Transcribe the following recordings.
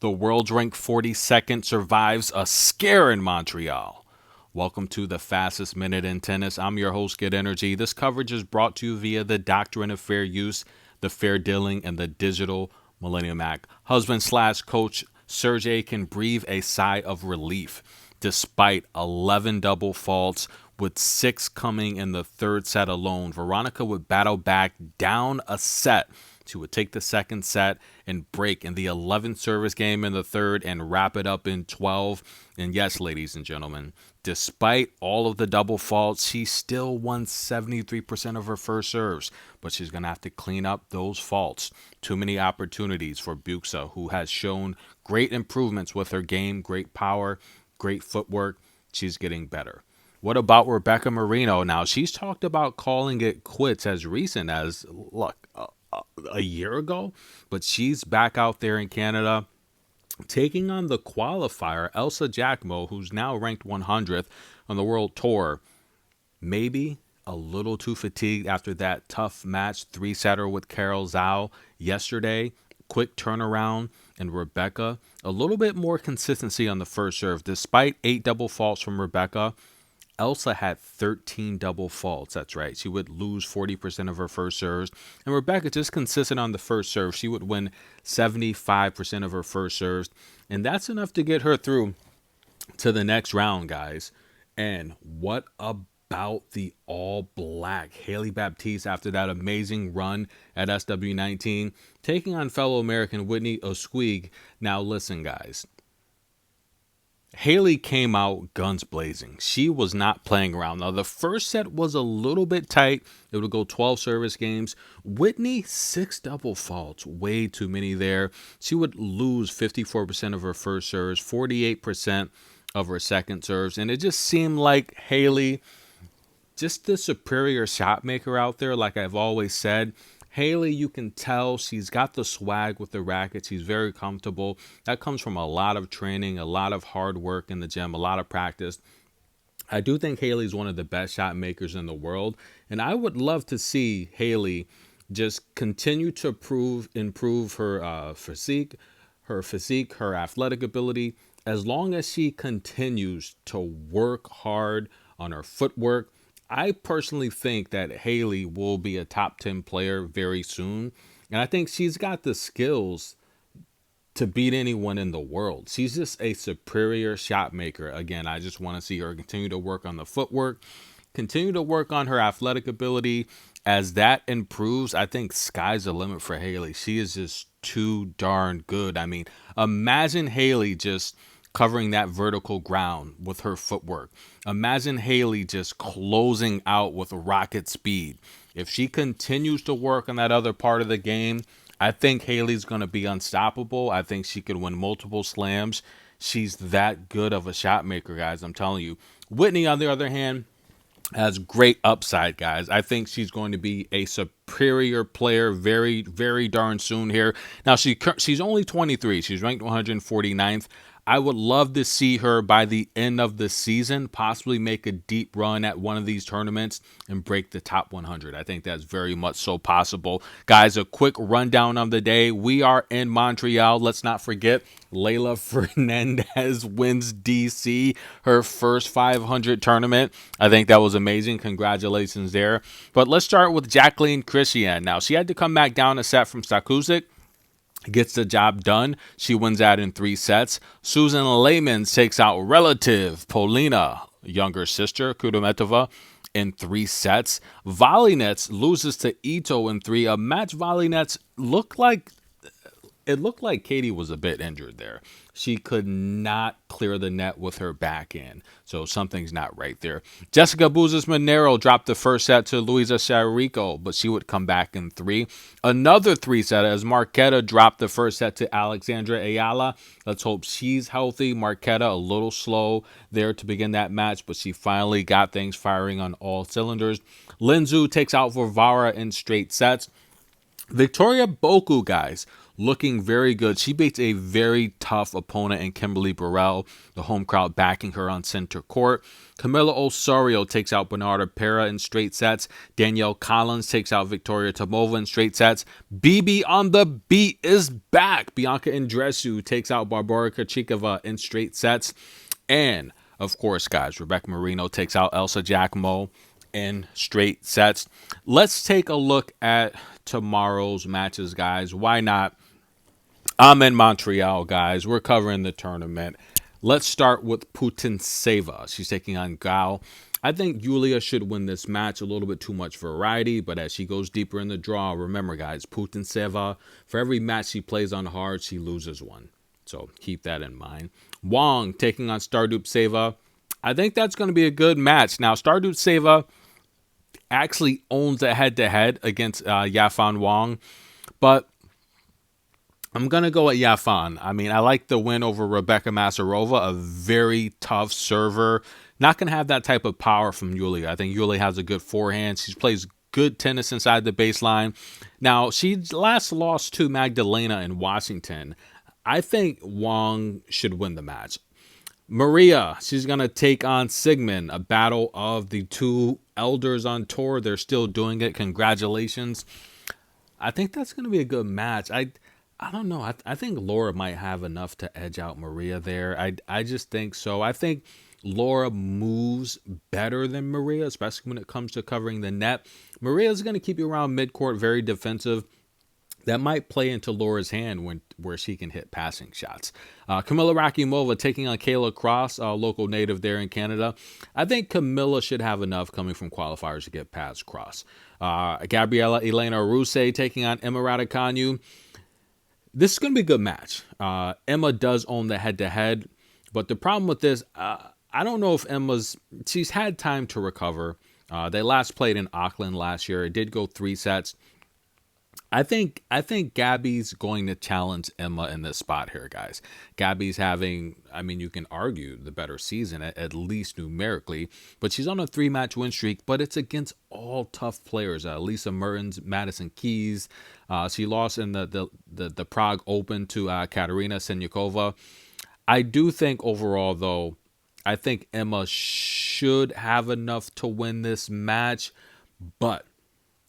The world's ranked 42nd survives a scare in Montreal. Welcome to the fastest minute in tennis. I'm your host, Get Energy. This coverage is brought to you via the Doctrine of Fair Use, the Fair Dealing, and the Digital Millennium Act. Husband/coach Sergey can breathe a sigh of relief despite 11 double faults, with 6 coming in the third set alone. Veronica would battle back down a set. She would take the second set and break in the 11th service game in the third and wrap it up in 12. And yes, ladies and gentlemen, despite all of the double faults, she still won 73% of her first serves. But she's going to have to clean up those faults. Too many opportunities for Buxa, who has shown great improvements with her game, great power, great footwork. She's getting better. What about Rebecca Marino? Now, she's talked about calling it quits as recent as, a year ago, but she's back out there in Canada taking on the qualifier, Elsa Jackmo, who's now ranked 100th on the World Tour. Maybe a little too fatigued after that tough match, 3-setter with Carol Zhao yesterday. Quick turnaround, and Rebecca, a little bit more consistency on the first serve. Despite 8 double faults from Rebecca, Elsa had 13 double faults. That's right. She would lose 40% of her first serves. And Rebecca just consistent on the first serve. She would win 75% of her first serves. And that's enough to get her through to the next round, guys. And what about the all-black Hailey Baptiste after that amazing run at SW19, taking on fellow American Whitney Oswego? Now, listen, guys. Hailey came out guns blazing. She was not playing around. Now, the first set was a little bit tight. It would go 12 service games. Whitney, 6 double faults. Way too many there. She would lose 54% of her first serves, 48% of her second serves. And it just seemed like Hailey, just the superior shot maker out there, like I've always said. Hailey, you can tell she's got the swag with the racket. She's very comfortable. That comes from a lot of training, a lot of hard work in the gym, a lot of practice. I do think Hailey's one of the best shot makers in the world. And I would love to see Hailey just continue to improve her physique, her athletic ability, as long as she continues to work hard on her footwork. I personally think that Hailey will be a top 10 player very soon. And I think she's got the skills to beat anyone in the world. She's just a superior shot maker. Again, I just want to see her continue to work on the footwork, continue to work on her athletic ability. As that improves, I think sky's the limit for Hailey. She is just too darn good. I mean, imagine Hailey just covering that vertical ground with her footwork. Imagine Hailey just closing out with rocket speed. If she continues to work on that other part of the game, I think Hailey's going to be unstoppable. I think she could win multiple slams. She's that good of a shot maker, guys. I'm telling you. Whitney, on the other hand, has great upside, guys. I think she's going to be a superior player very, very darn soon here. Now, she's only 23. She's ranked 149th. I would love to see her by the end of the season possibly make a deep run at one of these tournaments and break the top 100. I think that's very much so possible. Guys, a quick rundown of the day. We are in Montreal. Let's not forget Leylah Fernandez wins DC, her first 500 tournament. I think that was amazing. Congratulations there. But let's start with Jacqueline Christian. Now, she had to come back down a set from Stakusik. Gets the job done. She wins that in 3 sets. Susan Leymans takes out relative Polina, younger sister, Kudermetova, in 3 sets. Volynets loses to Ito in 3. A match Volynets looked like Katie was a bit injured there. She could not clear the net with her backhand. So something's not right there. Jessica Buzas-Monero dropped the first set to Luisa Charico, but she would come back in 3. Another 3-set as Marquetta dropped the first set to Alexandra Ayala. Let's hope she's healthy. Marquetta a little slow there to begin that match, but she finally got things firing on all cylinders. Lin Zhu takes out Varvara in straight sets. Victoria Boku, guys, looking very good. She beats a very tough opponent in Kimberly Burrell, the home crowd backing her on center court. Camila Osorio takes out Bernarda Pera in straight sets. Danielle Collins takes out Victoria Tomova in straight sets. BB on the beat is back. Bianca Andreescu takes out Barbara Krejcikova in straight sets. And, of course, guys, Rebecca Marino takes out Elsa Giacomo in straight sets. Let's take a look at tomorrow's matches, guys. Why not? I'm in Montreal, guys. We're covering the tournament. Let's start with Putintseva. She's taking on Gauff. I think Yulia should win this match. A little bit too much variety, but as she goes deeper in the draw, remember, guys, Putintseva, for every match she plays on hard, she loses one. So keep that in mind. Wang taking on Stardupseva. I think that's going to be a good match. Now, Stardupseva actually owns a head-to-head against Yafan Wang, but I'm going to go at Yafan. I mean, I like the win over Rebecca Masarova, a very tough server. Not going to have that type of power from Yulia. I think Yulia has a good forehand. She plays good tennis inside the baseline. Now, she last lost to Magdalena in Washington. I think Wang should win the match. Maria, she's going to take on Sigmund, a battle of the two elders on tour. They're still doing it. Congratulations. I think that's going to be a good match. I don't know. I think Laura might have enough to edge out Maria there. I just think so. I think Laura moves better than Maria, especially when it comes to covering the net. Maria is going to keep you around midcourt, very defensive. That might play into Laura's hand where she can hit passing shots. Kamila Rakimova taking on Kayla Cross, a local native there in Canada. I think Kamila should have enough coming from qualifiers to get past Cross. Gabriela Elena Ruse taking on Emma Raducanu. This is going to be a good match. Emma does own the head-to-head, but the problem with this, I don't know if she's had time to recover. They last played in Auckland last year. It did go 3 sets. I think Gabby's going to challenge Emma in this spot here, guys. Gabby's having, I mean, you can argue the better season, at least numerically, but she's on a 3-match win streak, but it's against all tough players. Lisa Mertens, Madison Keys. She lost in the Prague Open to Katerina Senyakova. I do think overall, though, I think Emma should have enough to win this match, but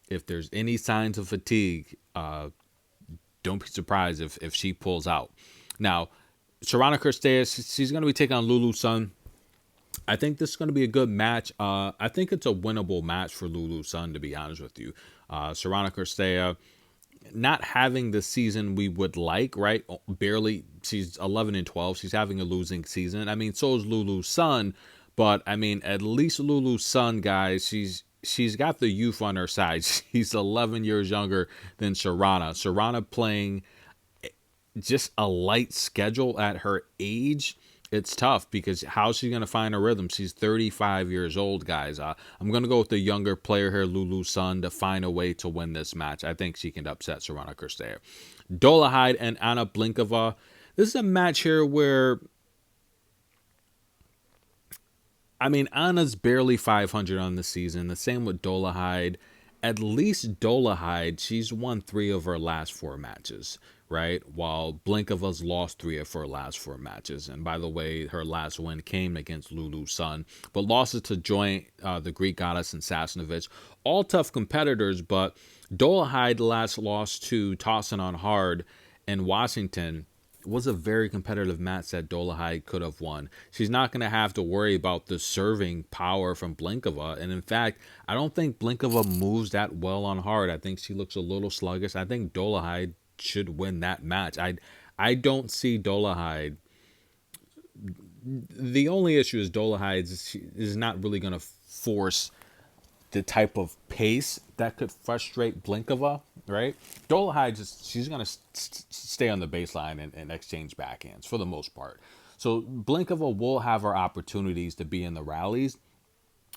if there's any signs of fatigue, don't be surprised if she pulls out. Now, Sharana Kirstea, she's going to be taking on Lulu Sun. I think this is going to be a good match. I think it's a winnable match for Lulu Sun, to be honest with you. Sharana Kirstea, not having the season we would like, right? Barely. She's 11-12. She's having a losing season. I mean, so is Lulu Sun. But, I mean, at least Lulu Sun, guys, she's got the youth on her side. She's 11 years younger than Sharana. Sharana playing just a light schedule at her age. It's tough because how's she going to find her rhythm? She's 35 years old, guys. I'm going to go with the younger player here, Lulu Sun, to find a way to win this match. I think she can upset Sharana Kirstea. Dolehide and Anna Blinkova. This is a match here where, I mean, Anna's barely 500 on the season. The same with Dolehide. At least Dolehide, she's won 3 of her last 4 matches, right? While Blinkova's lost 3 of her last 4 matches. And by the way, her last win came against Lulu Sun. But losses to joint the Greek Goddess and Sasnovich. All tough competitors, but Dolehide last lost to Tossin on hard in Washington. It was a very competitive match that Dolehide could have won. She's not going to have to worry about the serving power from Blinkova. And in fact, I don't think Blinkova moves that well on hard. I think she looks a little sluggish. I think Dolehide should win that match. I don't see Dolehide. The only issue is Dolehide is not really going to force the type of pace that could frustrate Blinkova, right? Dolehide, she's going to stay on the baseline and exchange backhands for the most part. So Blinkova will have her opportunities to be in the rallies.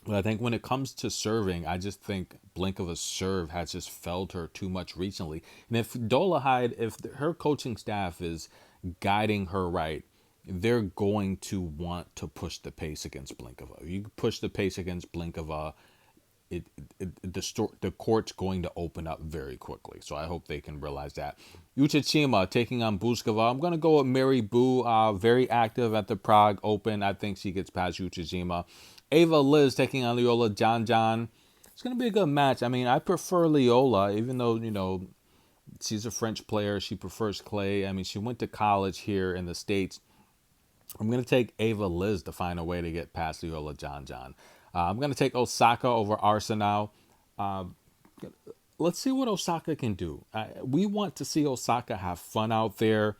But I think when it comes to serving, I just think Blinkova's serve has just failed her too much recently. And if Dolehide, if her coaching staff is guiding her right, they're going to want to push the pace against Blinkova. You push the pace against Blinkova, the court's going to open up very quickly. So I hope they can realize that. Yuchachima taking on Buskova. I'm going to go with Mary Boo, very active at the Prague Open. I think she gets past Yuchachima. Ava Liz taking on Leylah John. It's going to be a good match. I mean, I prefer Leylah, even though, she's a French player. She prefers clay. I mean, she went to college here in the States. I'm going to take Ava Liz to find a way to get past Leylah John. I'm going to take Osaka over Arsenal. Let's see what Osaka can do. We want to see Osaka have fun out there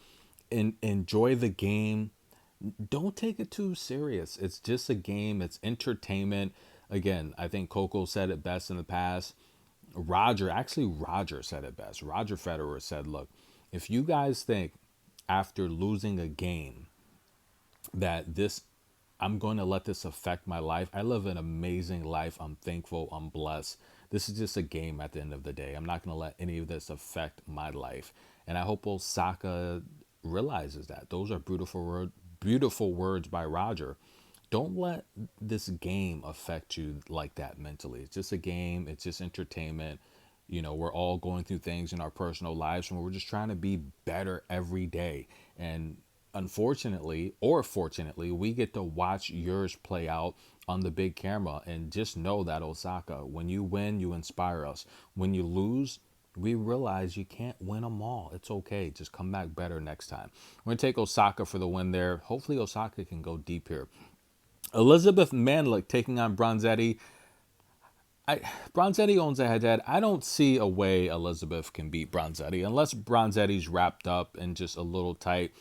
and enjoy the game. Don't take it too serious. It's just a game. It's entertainment. Again, I think Coco said it best in the past. Roger said it best. Roger Federer said, look, if you guys think after losing a game that I'm going to let this affect my life. I live an amazing life. I'm thankful. I'm blessed. This is just a game at the end of the day. I'm not going to let any of this affect my life. And I hope Osaka realizes that. Those are beautiful words by Roger. Don't let this game affect you like that mentally. It's just a game. It's just entertainment. We're all going through things in our personal lives and we're just trying to be better every day. And unfortunately or fortunately, we get to watch yours play out on the big camera. And just know that, Osaka, when you win, you inspire us. When you lose, we realize you can't win them all. It's okay. Just come back better next time. We're going to take Osaka for the win there. Hopefully Osaka can go deep here. Elizabeth Manlick taking on Bronzetti. Bronzetti owns a head-to-head. I don't see a way Elizabeth can beat Bronzetti unless Bronzetti's wrapped up and just a little tight,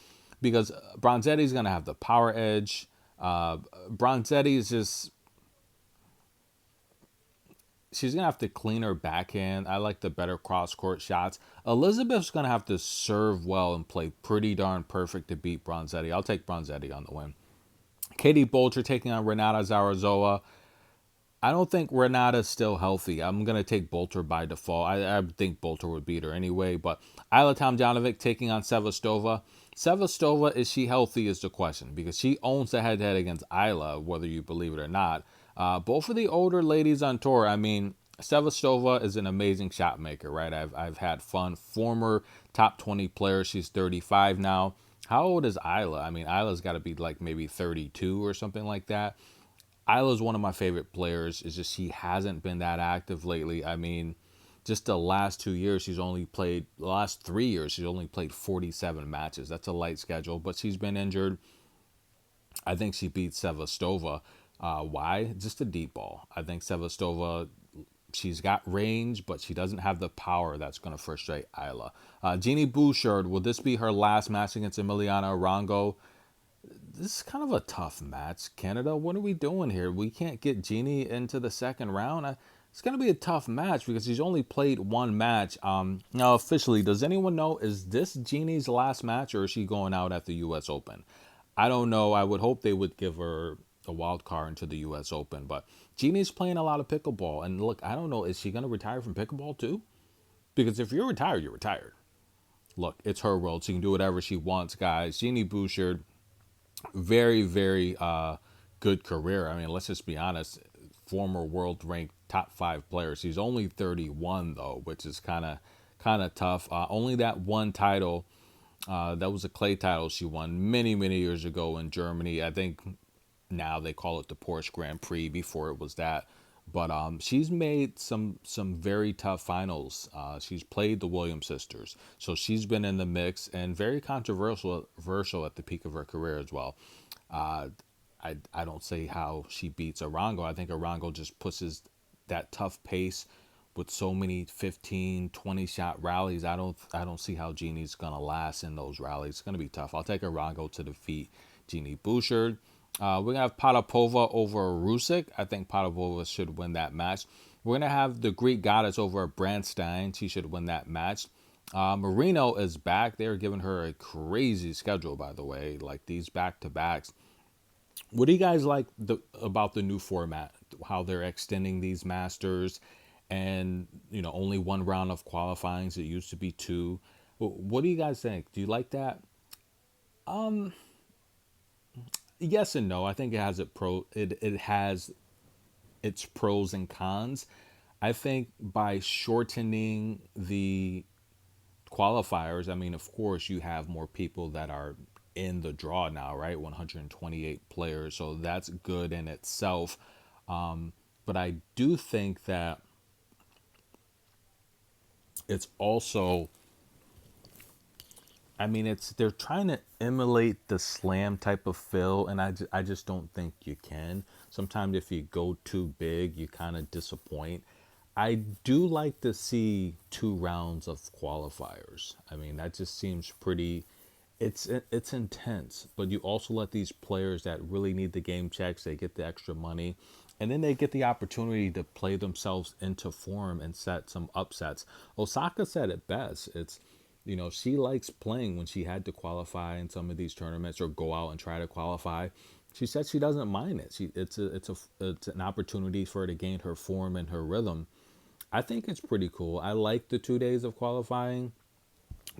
because Bronzetti's going to have the power edge. Bronzetti's just, she's going to have to clean her backhand. I like the better cross-court shots. Elizabeth's going to have to serve well and play pretty darn perfect to beat Bronzetti. I'll take Bronzetti on the win. Katie Bolter taking on Renata Zarazowa. I don't think Renata's still healthy. I'm going to take Bolter by default. I think Bolter would beat her anyway. But Isla Tomljanovic taking on Sevastova. Sevastova, is she healthy is the question, because she owns the head-to-head against Isla, whether you believe it or not. Both of the older ladies on tour. I mean, Sevastova is an amazing shot maker, right? I've had fun. Former top 20 player. She's 35 now. How old is Isla? I mean, Isla's got to be like maybe 32 or something like that. Isla's one of my favorite players. It's just she hasn't been that active lately. I mean, just the last 2 years, the last 3 years, she's only played 47 matches. That's a light schedule, but she's been injured. I think she beats Sevastova. Why? Just a deep ball. I think Sevastova, she's got range, but she doesn't have the power that's going to frustrate Isla. Jeannie Bouchard, will this be her last match against Emiliana Arango? This is kind of a tough match. Canada, what are we doing here? We can't get Jeannie into the second round. It's going to be a tough match because she's only played one match. Now, officially, does anyone know, is this Jeannie's last match or is she going out at the U.S. Open? I don't know. I would hope they would give her a wild card into the U.S. Open, but Jeannie's playing a lot of pickleball. And look, I don't know, is she going to retire from pickleball too? Because if you're retired, you're retired. Look, it's her world. She can do whatever she wants, guys. Jeannie Bouchard, very, very good career. I mean, let's just be honest. Former world ranked top 5 player. She's only 31 though, which is kind of tough. Only that one title. That was a clay title she won many, many years ago in Germany. I think now they call it the Porsche Grand Prix. Before it was that. But she's made some very tough finals. She's played the Williams sisters. So she's been in the mix and very controversial at the peak of her career as well. I don't see how she beats Arango. I think Arango just pushes that tough pace with so many 15, 20 shot rallies. I don't see how Jeannie's going to last in those rallies. It's going to be tough. I'll take Arango to defeat Jeannie Bouchard. We're going to have Potapova over Rusick. I think Potapova should win that match. We're going to have the Greek Goddess over Brandstein. She should win that match. Marino is back. They're giving her a crazy schedule, by the way, like these back-to-backs. What do you guys like about the new format? How they're extending these Masters and, only one round of qualifying. It used to be 2. What do you guys think? Do you like that? Yes and no. I think it has its pros and cons. I think by shortening the qualifiers, I mean, of course, you have more people that are in the draw now, right? 128 players, so that's good in itself. But I do think that it's also, I mean, it's they're trying to emulate the slam type of feel, and I just don't think you can. Sometimes if you go too big, you kind of disappoint. I do like to see 2 rounds of qualifiers. I mean, that just seems pretty. It's intense, but you also let these players that really need the game checks. They get the extra money, and then they get the opportunity to play themselves into form and set some upsets. Osaka said it best. It's, she likes playing when she had to qualify in some of these tournaments or go out and try to qualify. She said she doesn't mind it. It's an opportunity for her to gain her form and her rhythm. I think it's pretty cool. I like the 2 days of qualifying,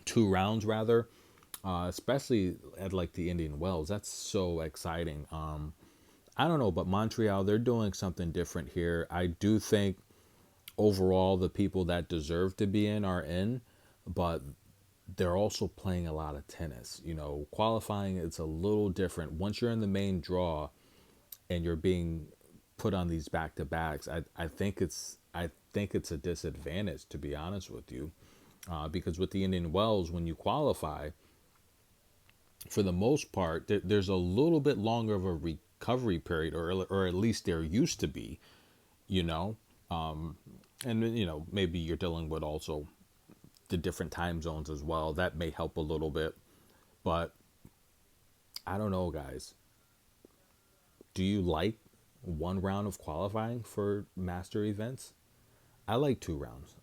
2 rounds rather, especially at like the Indian Wells. That's so exciting. I don't know, but Montreal, they're doing something different here. I do think overall the people that deserve to be in are in, but they're also playing a lot of tennis. Qualifying, it's a little different. Once you're in the main draw and you're being put on these back to backs, I think it's a disadvantage, to be honest with you, because with the Indian Wells, when you qualify, for the most part, there's a little bit longer of a recovery period, or at least there used to be, you know, and maybe you're dealing with also the different time zones as well. That may help a little bit, but I don't know, guys. Do you like 1 round of qualifying for master events? I like 2 rounds.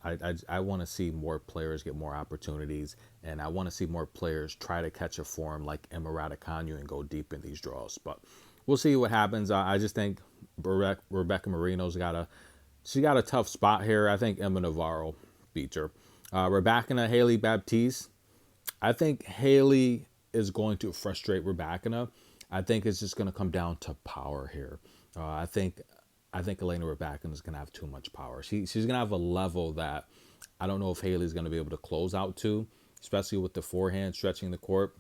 I want to see more players get more opportunities, and I want to see more players try to catch a form like Emma Raducanu and go deep in these draws. But we'll see what happens. I just think Rebecca Marino's got a tough spot here. I think Emma Navarro beats her. Rebecca Hailey Baptiste. I think Hailey is going to frustrate Rebecca. I think it's just going to come down to power here. I think Elena Rybakina is going to have too much power. She's going to have a level that I don't know if Hailey's going to be able to close out to, especially with the forehand stretching the court.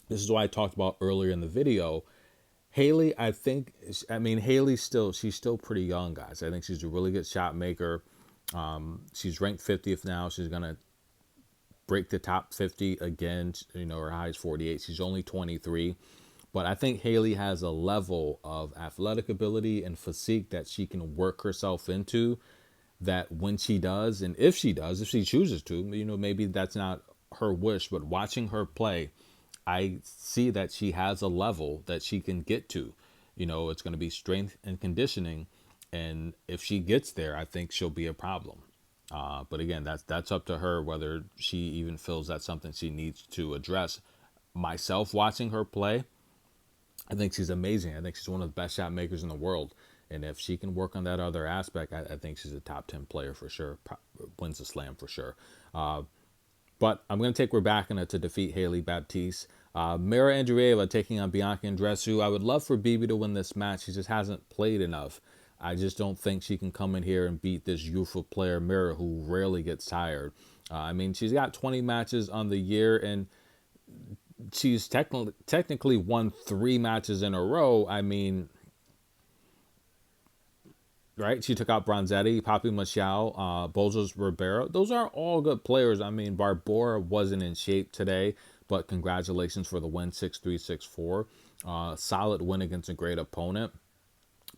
This is why I talked about earlier in the video. Hailey, she's still pretty young, guys. I think she's a really good shot maker. She's ranked 50th now. She's going to break the top 50 again. Her high is 48. She's only 23. But I think Hailey has a level of athletic ability and physique that she can work herself into, that when she does, and if she chooses to, maybe that's not her wish, but watching her play, I see that she has a level that she can get to. It's going to be strength and conditioning. And if she gets there, I think she'll be a problem. But again, that's up to her whether she even feels that's something she needs to address. Myself watching her play, I think she's amazing. I think she's one of the best shot makers in the world. And if she can work on that other aspect, I think she's a top 10 player for sure. Wins the slam for sure. But I'm going to take Rebecca to defeat Hailey Baptiste. Mira Andreeva taking on Bianca Andreescu. I would love for Bibi to win this match. She just hasn't played enough. I just don't think she can come in here and beat this youthful player, Mira, who rarely gets tired. She's got 20 matches on the year, and she's technically won 3 matches in a row. Right? She took out Bronzetti, Papi Machado, Bozos Ribeiro. Those are all good players. Barbora wasn't in shape today, but congratulations for the win, 6-3, 6-4. Solid win against a great opponent.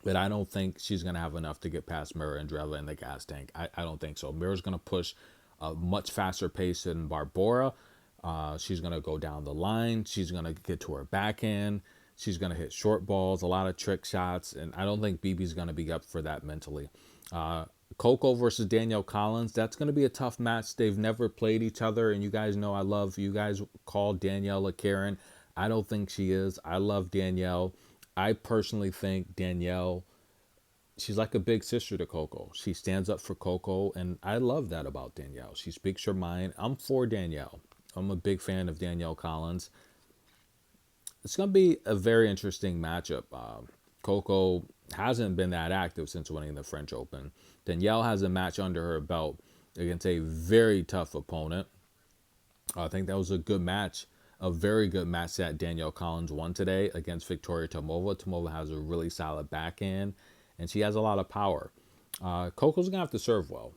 But I don't think she's going to have enough to get past Mira Andreeva in the gas tank. I don't think so. Mira's going to push a much faster pace than Barbora. She's going to go down the line. She's going to get to her backhand. She's going to hit short balls, a lot of trick shots, and I don't think Bibi's going to be up for that mentally. Coco versus Danielle Collins, that's going to be a tough match. They've never played each other, and you guys know I love, you guys call Danielle a Karen. I don't think she is. I love Danielle. I personally think Danielle, she's like a big sister to Coco. She stands up for Coco, and I love that about Danielle. She speaks her mind. I'm for Danielle. I'm a big fan of Danielle Collins. It's going to be a very interesting matchup. Coco hasn't been that active since winning the French Open. Danielle has a match under her belt against a very tough opponent. I think that was a good match, a very good match that Danielle Collins won today against Victoria Tomova. Tomova has a really solid backhand, and she has a lot of power. Coco's going to have to serve well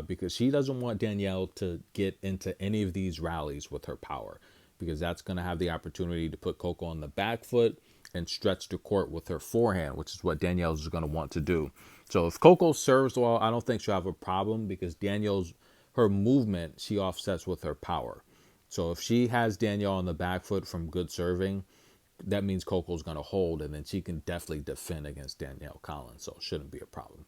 because she doesn't want Danielle to get into any of these rallies with her power, because that's going to have the opportunity to put Coco on the back foot and stretch the court with her forehand, which is what Danielle's going to want to do. So if Coco serves well, I don't think she'll have a problem because her movement, she offsets with her power. So if she has Danielle on the back foot from good serving, that means Coco's going to hold, and then she can definitely defend against Danielle Collins. So it shouldn't be a problem.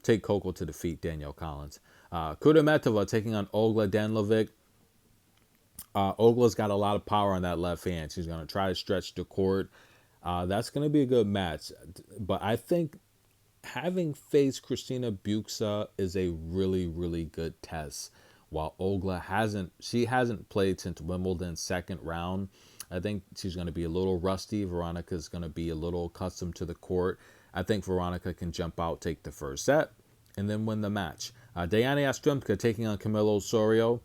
Take Coco to defeat Danielle Collins. Kudermetova taking on Olga Danlovic. Olga's got a lot of power on that left hand. She's going to try to stretch the court. That's going to be a good match. But I think having faced Christina Buxa is a really, really good test. While Olga hasn't played since Wimbledon's second round. I think she's going to be a little rusty. Veronica's going to be a little accustomed to the court. I think Veronica can jump out, take the first set, and then win the match. Diana Yastremska taking on Camilo Osorio.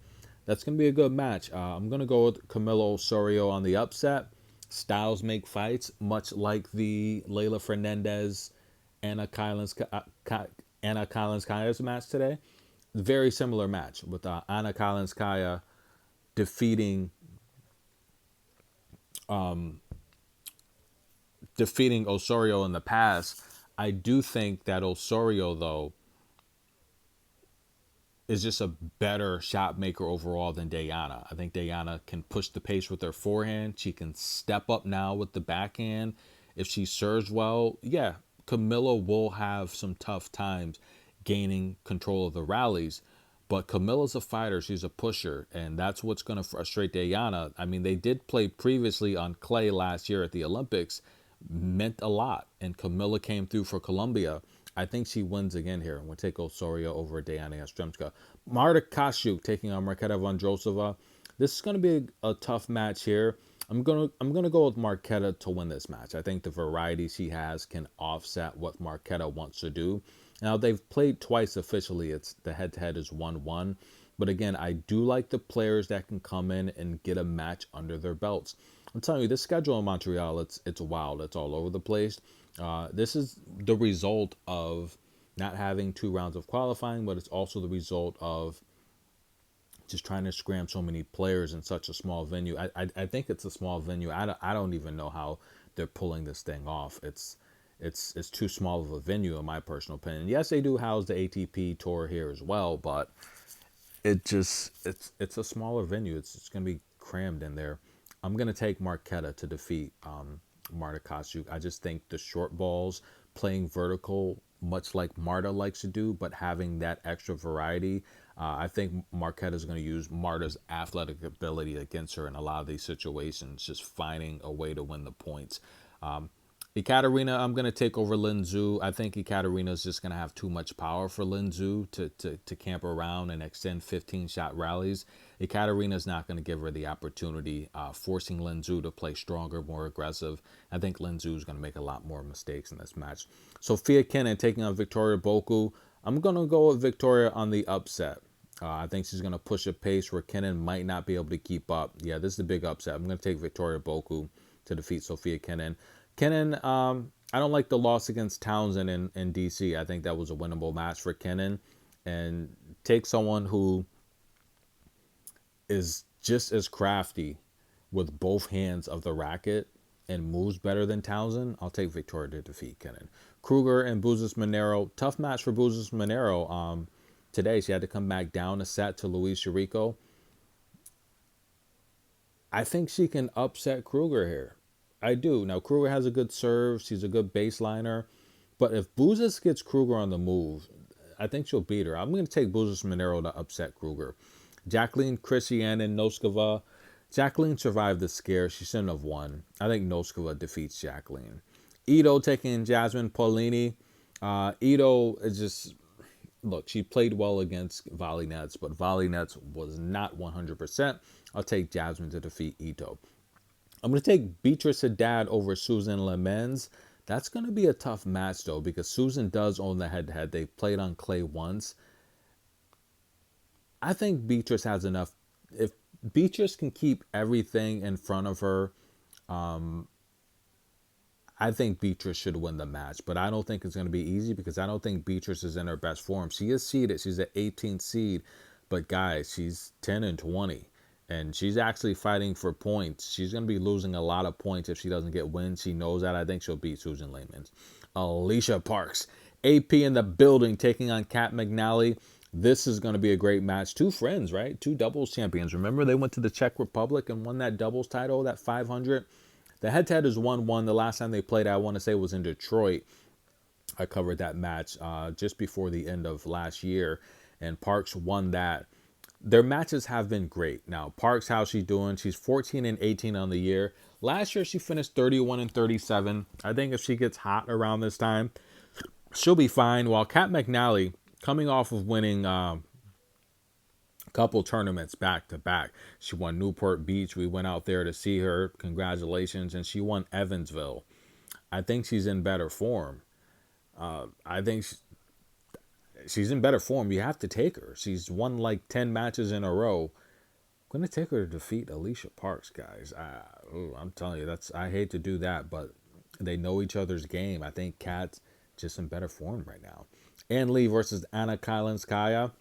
That's going to be a good match. I'm going to go with Camilo Osorio on the upset. Styles make fights, much like the Leylah Fernandez Anna Kalinskaya match today. Very similar match with Anna Kalinskaya defeating Osorio in the past. I do think that Osorio, though, is just a better shot maker overall than Diana. I think Diana can push the pace with her forehand. She can step up now with the backhand. If she serves well, yeah, Camilla will have some tough times gaining control of the rallies. But Camilla's a fighter. She's a pusher. And that's what's going to frustrate Diana. I mean, they did play previously on clay last year at the Olympics. Meant a lot. And Camilla came through for Colombia. I think she wins again here. We'll take Osorio over Diana Yastremska. Marta Kashuk taking on Marketa Vondrousova. This is going to be a tough match here. I'm gonna go with Marketa to win this match. I think the variety she has can offset what Marketa wants to do. Now, they've played twice officially. It's the head-to-head is 1-1. But again, I do like the players that can come in and get a match under their belts. I'm telling you, this schedule in Montreal, it's wild. It's all over the place. This is the result of not having 2 rounds of qualifying, but it's also the result of just trying to scram so many players in such a small venue. I think it's a small venue. I don't even know how they're pulling this thing off. It's too small of a venue, in my personal opinion. Yes, they do house the ATP tour here as well, but it's a smaller venue. It's going to be crammed in there. I'm going to take Marketa to defeat Marta Kashuk. I just think the short balls, playing vertical, much like Marta likes to do, but having that extra variety, I think Marketa is going to use Marta's athletic ability against her in a lot of these situations, just finding a way to win the points. Ekaterina, I'm going to take over Lin Zhu. I think Ekaterina is just going to have too much power for Lin Zhu to camp around and extend 15-shot rallies. Ekaterina is not going to give her the opportunity, forcing Lin Zhu to play stronger, more aggressive. I think Lin Zhu is going to make a lot more mistakes in this match. Sofia Kenin taking on Victoria Boku. I'm going to go with Victoria on the upset. I think she's going to push a pace where Kenin might not be able to keep up. Yeah, this is a big upset. I'm going to take Victoria Boku to defeat Sofia Kenin. Kenin, I don't like the loss against Townsend in D.C. I think that was a winnable match for Kenin. And take someone who is just as crafty with both hands of the racket and moves better than Townsend. I'll take Victoria to defeat Kenin. Kruger and Buzis Monero. Tough match for Buzis Monero. Today, she had to come back down a set to Luis Chirico. I think she can upset Kruger here. I do. Now, Kruger has a good serve. She's a good baseliner. But if Buzis gets Kruger on the move, I think she'll beat her. I'm going to take Buzis Monero to upset Kruger. Jacqueline Noskova. Jacqueline survived the scare. She shouldn't have won. I think Noskova defeats Jacqueline. Ito taking Jasmine Paolini. Ito is just... Look, she played well against Volley Nets, but Volley Nets was not 100%. I'll take Jasmine to defeat Ito. I'm going to take Beatrice Haddad over Susan Lemens. That's going to be a tough match, though, because Susan does own the head-to-head. They played on clay once. I think Beatrice has enough. If Beatrice can keep everything in front of her, I think Beatrice should win the match. But I don't think it's going to be easy because I don't think Beatrice is in her best form. She is seeded. She's an 18th seed. But, guys, she's 10-20. And she's actually fighting for points. She's going to be losing a lot of points if she doesn't get wins. She knows that. I think she'll beat Susan Lehman. Alicia Parks. AP in the building taking on Kat McNally. This is going to be a great match. Two friends, right? Two doubles champions. Remember, they went to the Czech Republic and won that doubles title, that 500. The head-to-head is 1-1. The last time they played, I want to say, was in Detroit. I covered that match just before the end of last year, and Parks won that. Their matches have been great. Now, Parks, how's she doing? She's 14-18 on the year. Last year, she finished 31-37. I think if she gets hot around this time, she'll be fine. While Kat McNally, coming off of winning a couple tournaments back to back, she won Newport Beach. We went out there to see her. Congratulations. And she won Evansville. I think she's in better form. I think she's in better form. You have to take her. She's won like 10 matches in a row. I'm going to take her to defeat Alicia Parks, guys. I'm telling you, I hate to do that, but they know each other's game. I think Kat's just in better form right now. Ann Lee versus Anna Kalinskaya.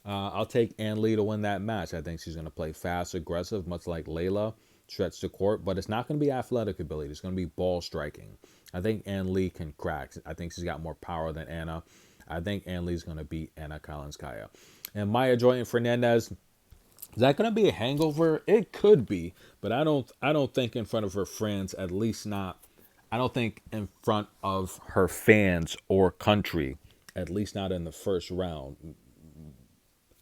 I'll take Ann Lee to win that match. I think she's going to play fast, aggressive, much like Leylah, stretch the court, but it's not going to be athletic ability. It's going to be ball striking. I think Ann Lee can crack. I think she's got more power than Anna. I think Ann Lee's going to beat Anna Kalinskaya. And Maya Joy and Fernandez, is that going to be a hangover? It could be, but I don't think in front of her friends, at least not. I don't think in front of her fans or country, at least not in the first round.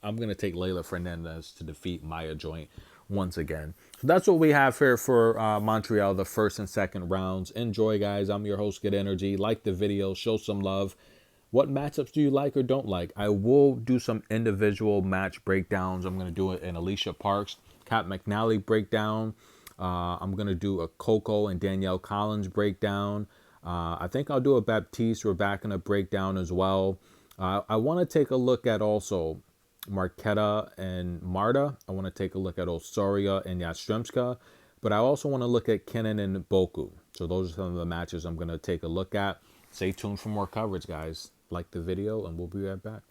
I'm going to take Leylah Fernandez to defeat Maya Joy once again. So that's what we have here for Montreal, the first and second rounds. Enjoy, guys. I'm your host, Good Energy. Like the video. Show some love. What matchups do you like or don't like? I will do some individual match breakdowns. I'm going to do it in Alicia Parks, Kat McNally breakdown. I'm going to do a Coco and Danielle Collins breakdown. I think I'll do a Baptiste Rebecca breakdown as well. I want to take a look at also Marketa and Marta. I want to take a look at Osoria and Yastremska. But I also want to look at Kenin and Boku. So those are some of the matches I'm going to take a look at. Stay tuned for more coverage, guys. Like the video, and we'll be right back.